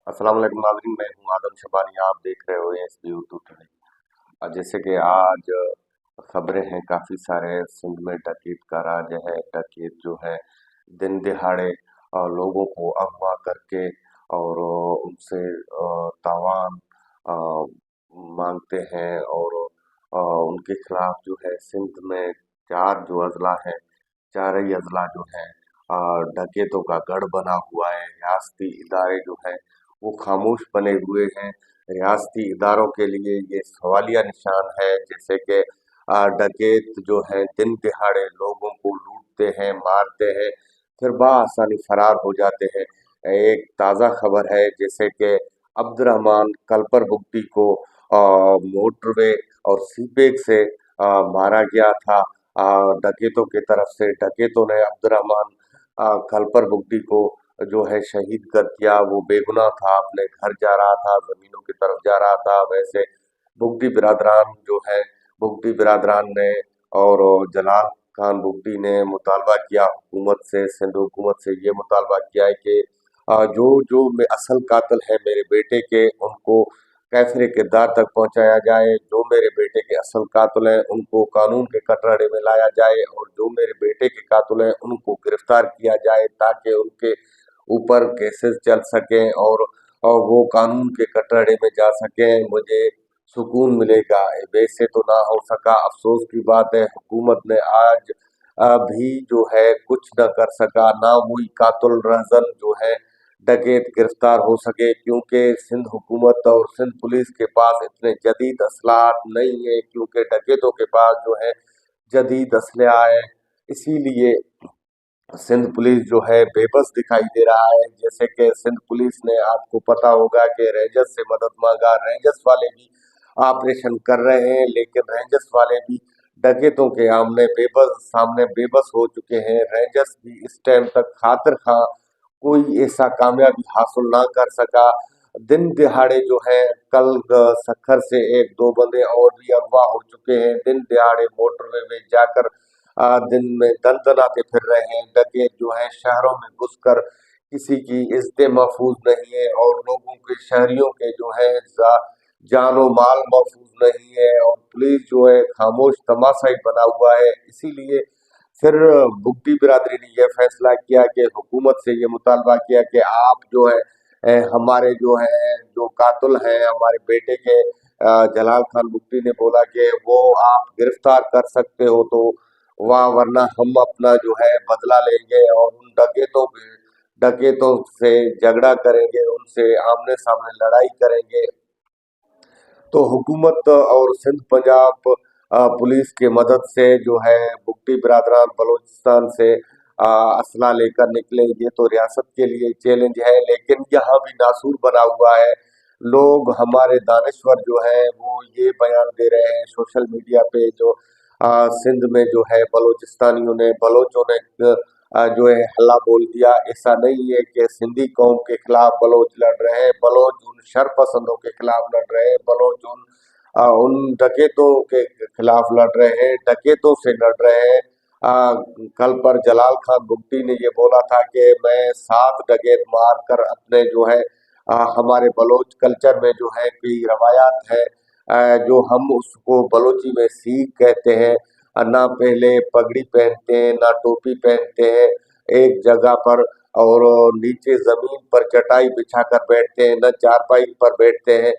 अस्सलाम वालेकुम नाज़रीन, मैं हूँ आदम शबानी। आप देख रहे हो एसबी उर्दू टुडे। जैसे कि आज खबरें हैं काफ़ी सारे। सिंध में डकैत का राज है। डकैत जो है दिन दिहाड़े लोगों को अगवा करके और उनसे तावान अ, मांगते हैं और उनके खिलाफ जो है सिंध में चार जो अजला हैं, चारई अजला जो है डकैतों का गढ़ बना हुआ है। रियासती इदारे जो है वो खामोश बने हुए हैं। रियासती इदारों के लिए ये सवालिया निशान है, जैसे कि डकैत जो है दिन दिहाड़े लोगों को लूटते हैं, मारते हैं, फिर बआसानी फरार हो जाते हैं। एक ताज़ा खबर है, जैसे कि अब्दुर्रहमान कलपर बुग्टी को मोटरवे और सीपेक से मारा गया था डकैतों की तरफ से। डकैतों ने अब्दुर्रहमान कलपर बुग्टी को जो है शहीद कर दिया। वो बेगुनाह था, अपने घर जा रहा था, जमीनों की तरफ जा रहा था। वैसे बुग्टी बिरादरान जो है, बुग्टी बिरादरान ने और जलाल खान बुग्टी ने मुतालबा किया हुकूमत से, सिंध हुकूमत से ये मुतालबा किया है कि जो जो असल कातिल है मेरे बेटे के, उनको कैफरे किरदार तक पहुंचाया जाए। जो मेरे बेटे के असल कातिल हैं उनको कानून के कटघरे में लाया जाए और जो मेरे बेटे के कातिल हैं उनको गिरफ्तार किया जाए, ताकि उनके ऊपर केसेस चल सकें और वो कानून के कटघरे में जा सकें। मुझे सुकून मिलेगा। वैसे तो ना हो सका। अफसोस की बात है, हुकूमत ने आज भी जो है कुछ न कर सका, ना वही कातुल रहजन जो है डकैत गिरफ्तार हो सके, क्योंकि सिंध हुकूमत और सिंध पुलिस के पास इतने जदीद असलाहत नहीं है, क्योंकि डकैतों के पास जो है जदीद असलहा है। इसीलिए सिंध पुलिस जो है बेबस दिखाई दे रहा है। जैसे कि सिंध पुलिस ने, आपको पता होगा कि रेंजर्स से मदद मांगा, रेंजर्स वाले भी ऑपरेशन कर रहे हैं, लेकिन रेंजर्स वाले भी डकैतों के सामने बेबस हो चुके हैं। रेंजर्स भी इस टाइम तक खातिर खा कोई ऐसा कामयाबी हासिल ना कर सका। दिन दिहाड़े जो है कल सखर से एक दो बंदे और भी अगवा हो चुके हैं। दिन दिहाड़े मोटरवे में जाकर दिन में दंदनाते फिर रहे हैं। डकैत जो है शहरों में घुसकर किसी की इज्जत महफूज नहीं है और लोगों के, शहरियों के जो है जानो माल महफूज नहीं है, और पुलिस जो है खामोश तमाशा ही बना हुआ है। इसीलिए फिर बुग्टी बिरादरी ने यह फैसला किया कि हुकूमत से ये मुतालबा किया कि आप जो है हमारे जो है जो कातिल हैं हमारे बेटे के, जलाल खान बुग्टी ने बोला कि वो आप गिरफ्तार कर सकते हो तो वाह, वरना हम अपना जो है बदला लेंगे और उन डकैतों से झगड़ा करेंगे, उनसे आमने सामने लड़ाई करेंगे। तो हुकूमत और सिंध पंजाब पुलिस के मदद से जो है बुग्टी बिरादरान बलूचिस्तान से असला लेकर निकले। ये तो रियासत के लिए चैलेंज है, लेकिन यहाँ भी नासूर बना हुआ है। लोग, हमारे दानश्वर जो है वो ये बयान दे रहे हैं सोशल मीडिया पे, जो सिंध में जो है बलोचिस्तानियों ने, बलोचों ने जो है हल्ला बोल दिया। ऐसा नहीं है कि सिंधी कौम के खिलाफ बलोच लड़ रहे हैं, बलोच उन शरपसंदों के खिलाफ लड़ रहे हैं, बलोच उन डकैतों के खिलाफ लड़ रहे हैं, डकैतों से लड़ रहे हैं। कल पर जलाल खान बुग्टी ने ये बोला था कि मैं 7 डकैत मार कर अपने जो है हमारे बलोच कल्चर में जो है कई रवायात है, जो हम उसको बलोची में सीख कहते हैं। ना पहले पगड़ी पहनते हैं, ना टोपी पहनते हैं एक जगह पर, और नीचे जमीन पर चटाई बिछाकर बैठते हैं, न चारपाई पर बैठते हैं।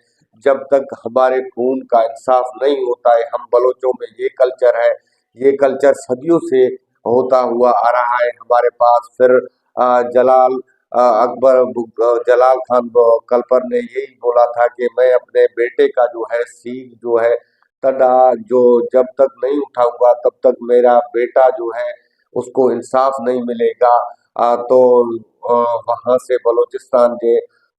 जब तक हमारे खून का इंसाफ नहीं होता है, हम बलोचों में ये कल्चर है, ये कल्चर सदियों से होता हुआ आ रहा है हमारे पास। फिर जलाल जलाल खान कलपर ने यही बोला था कि मैं अपने बेटे का जो है सींग जो है तड़ा जो जब तक नहीं उठाऊंगा तब तक मेरा बेटा जो है उसको इंसाफ नहीं मिलेगा। तो वहां से बलूचिस्तान के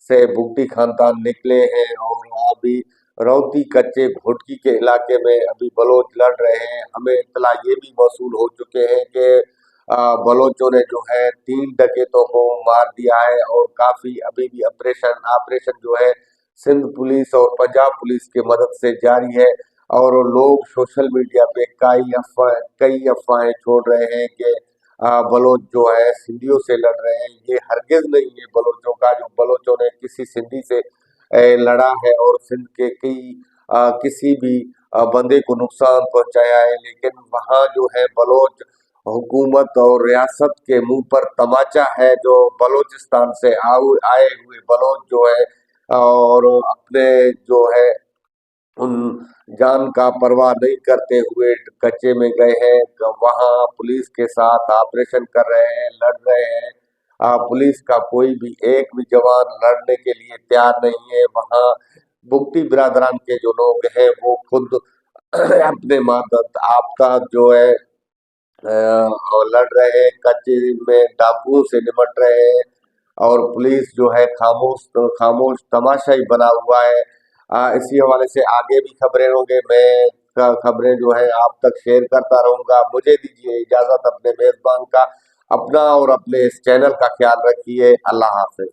से बुग्टी खानदान निकले हैं और अभी रौती कच्चे घोटकी के इलाके में अभी बलोच लड़ रहे हैं। हमें इत्तला ये भी मौसूल हो चुके हैं कि बलोचों ने जो है 3 डकैतों को मार दिया है और काफी अभी भी ऑपरेशन ऑपरेशन जो है सिंध पुलिस और पंजाब पुलिस की मदद से जारी है। और लोग सोशल मीडिया पे कई अफवाहें छोड़ रहे हैं कि बलोच जो है सिंधियों से लड़ रहे हैं, ये हरगिज नहीं है बलोचों का। जो बलोचों ने किसी सिंधी से लड़ा है और सिंध के किसी भी बंदे को नुकसान पहुंचाया है, लेकिन वहाँ जो है बलोच हुकूमत और रियासत के मुंह पर तमाचा है। जो बलोचिस्तान से आए हुए बलोच जो है और अपने जो है उन जान का परवाह नहीं करते हुए कच्चे में गए हैं, वहां पुलिस के साथ ऑपरेशन कर रहे हैं, लड़ रहे हैं। पुलिस का कोई भी एक भी जवान लड़ने के लिए तैयार नहीं है। वहां बुगटी बिरादरान के जो लोग हैं वो खुद अपने मदद आपका जो है और लड़ रहे हैं, कच्चे में डाकुओं से निपट रहे हैं और पुलिस जो है खामोश तमाशाई बना हुआ है। इसी हवाले से आगे भी खबरें होंगे, मैं खबरें जो है आप तक शेयर करता रहूंगा। मुझे दीजिए इजाजत, अपने मेजबान का, अपना और अपने इस चैनल का ख्याल रखिए। अल्लाह हाफिज।